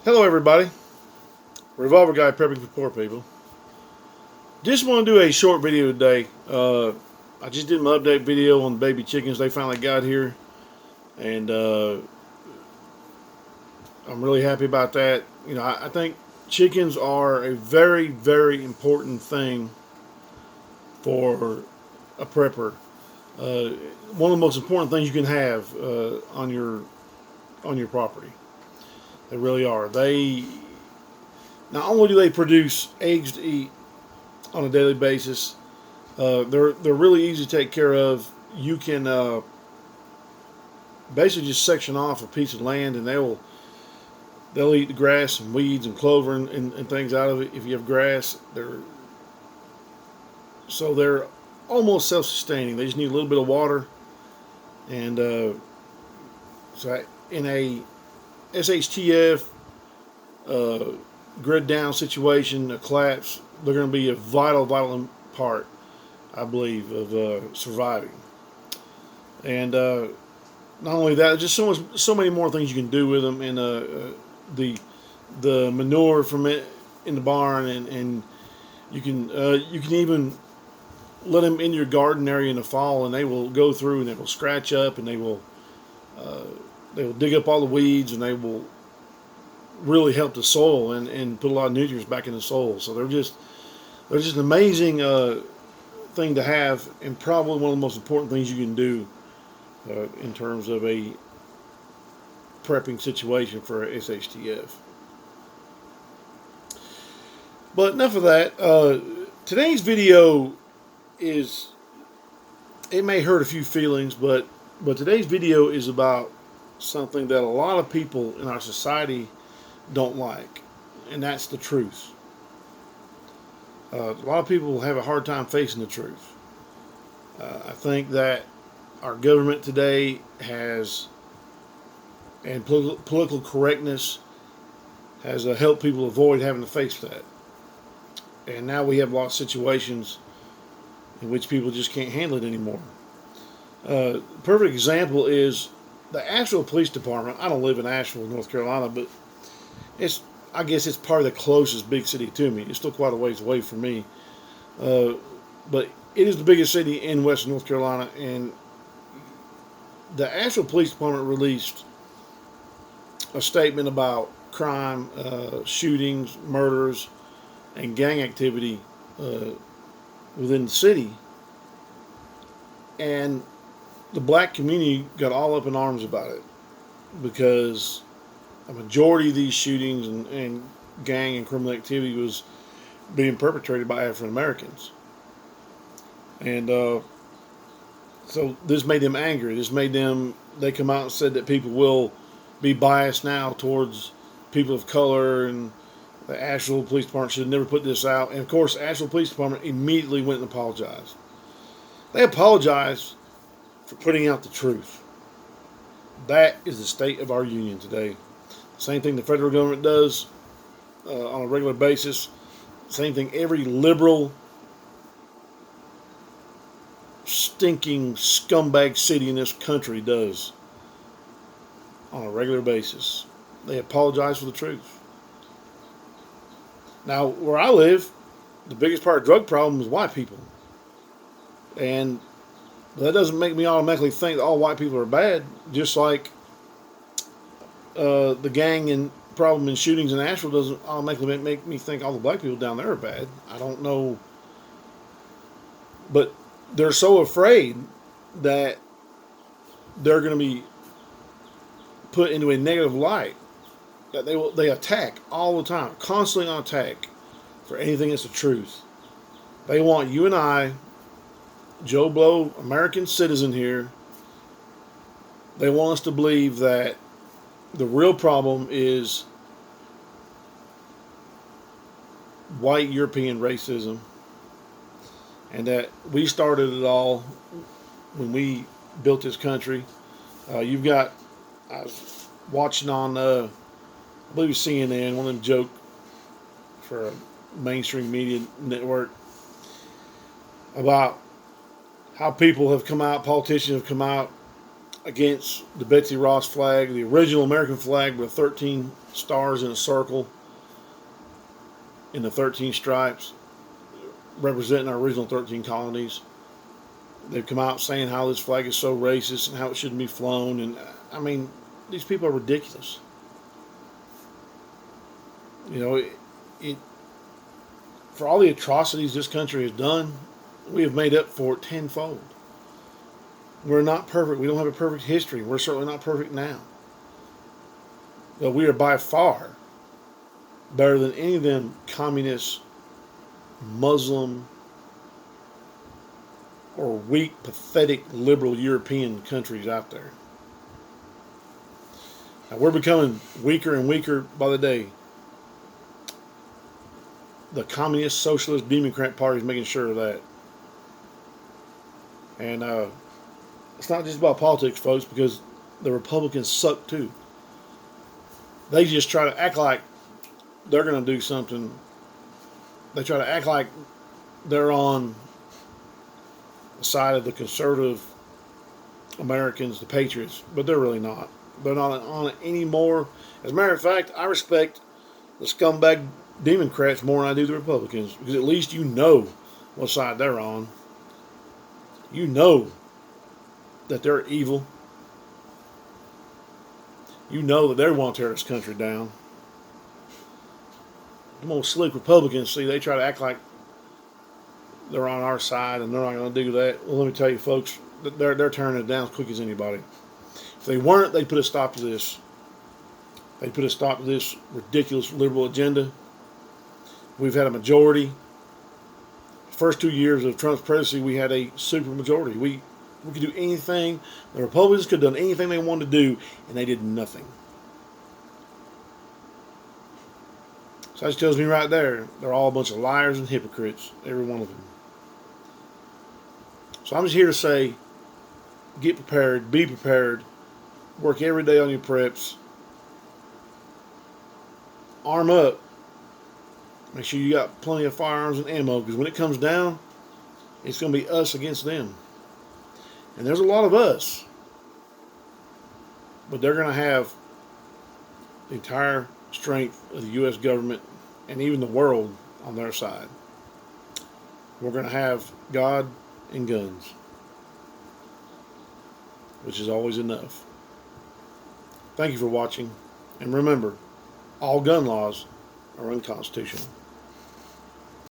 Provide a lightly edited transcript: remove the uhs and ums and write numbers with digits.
Hello, everybody. Revolver Guy prepping for poor people. Just want to do a short video today. I just did my update video on the baby chickens. They finally got here, and I'm really happy about that. I think chickens are a very, very important thing for a prepper. Uh, One of the most important things you can have on your property. They really are. They not only do they produce eggs to eat on a daily basis. They're really easy to take care of. You can basically just section off a piece of land, and they'll eat the grass and weeds and clover and things out of it. If you have grass, they're almost self-sustaining. They just need a little bit of water, and so in a SHTF uh, grid down situation, a collapse, they're going to be a vital part, I believe, of surviving. And not only that, just so many more things you can do with them, and the the manure from it in the barn, and you can even let them in your garden area in the fall, and they will go through and they will scratch up, and uh, they will dig up all the weeds, and they will really help the soil and put a lot of nutrients back in the soil. So they're just an amazing thing to have, and probably one of the most important things you can do in terms of a prepping situation for SHTF. But enough of that. Today's video is, it may hurt a few feelings, but today's video is about something that a lot of people in our society don't like, and that's the truth. A lot of people have a hard time facing the truth. I think that our government today has, and political correctness has helped people avoid having to face that. And now we have a lot of situations in which people just can't handle it anymore. Perfect example is the Asheville Police Department. I don't live in Asheville, North Carolina, but it's I guess it's probably the closest big city to me. It's still quite a ways away from me, uh, but it is the biggest city in Western North Carolina. And the Asheville Police Department released a statement about crime, shootings, murders, and gang activity uh, within the city. And the black community got all up in arms about it because a majority of these shootings and gang and criminal activity was being perpetrated by African Americans. And so this made them angry. They come out and said that people will be biased now towards people of color, and the Asheville Police Department should have never put this out. And of course, the Asheville Police Department immediately went and apologized. They apologized for putting out the truth. That is the state of our union today. Same thing the federal government does on a regular basis. Same thing every liberal, stinking scumbag city in this country does on a regular basis. They apologize for the truth. Now, where I live, the biggest part of the drug problem is white people. And that doesn't make me automatically think that all white people are bad, just like the gang and problem in shootings in Asheville doesn't automatically make me think all the black people down there are bad. I don't know. But they're so afraid that they're going to be put into a negative light that they attack all the time, constantly on attack for anything that's the truth. They want you and I, Joe Blow, American citizen here, they want us to believe that the real problem is white European racism, and that we started it all when we built this country. I was watching on, I believe it was CNN, one of them joke for a mainstream media network, about how people have come out, politicians have come out against the Betsy Ross flag, the original American flag with 13 stars in a circle in the 13 stripes, representing our original 13 colonies. They've come out saying how this flag is so racist and how it shouldn't be flown. And I mean, these people are ridiculous. You know, it for all the atrocities this country has done, we have made up for it tenfold. We're not perfect. We don't have a perfect history. We're certainly not perfect now. But we are by far better than any of them communist, Muslim, or weak, pathetic, liberal European countries out there. Now, we're becoming weaker and weaker by the day. The Communist, Socialist, Democrat Party is making sure of that. And it's not just about politics, folks, because the Republicans suck too. They just try to act like they're going to do something. They try to act like they're on the side of the conservative Americans, the patriots, but they're really not. They're not on it anymore. As a matter of fact, I respect the scumbag Democrats more than I do the Republicans, because at least you know what side they're on. You know that they're evil. You know that they want to tear this country down. The most slick Republicans, see, they try to act like they're on our side and they're not going to do that. Well, let me tell you, folks, they're tearing it down as quick as anybody. If they weren't, they'd put a stop to this. They'd put a stop to this ridiculous liberal agenda. We've had a majority. The first 2 years of Trump's presidency, we had a super majority. We could do anything. The Republicans could have done anything they wanted to do, and they did nothing. So that tells me right there, they're all a bunch of liars and hypocrites, every one of them. So I'm just here to say, get prepared, be prepared, work every day on your preps, arm up, make sure you got plenty of firearms and ammo, because when it comes down, it's going to be us against them. And there's a lot of us, but they're going to have the entire strength of the U.S. government and even the world on their side. We're going to have God and guns, which is always enough. Thank you for watching, and remember, all gun laws are unconstitutional.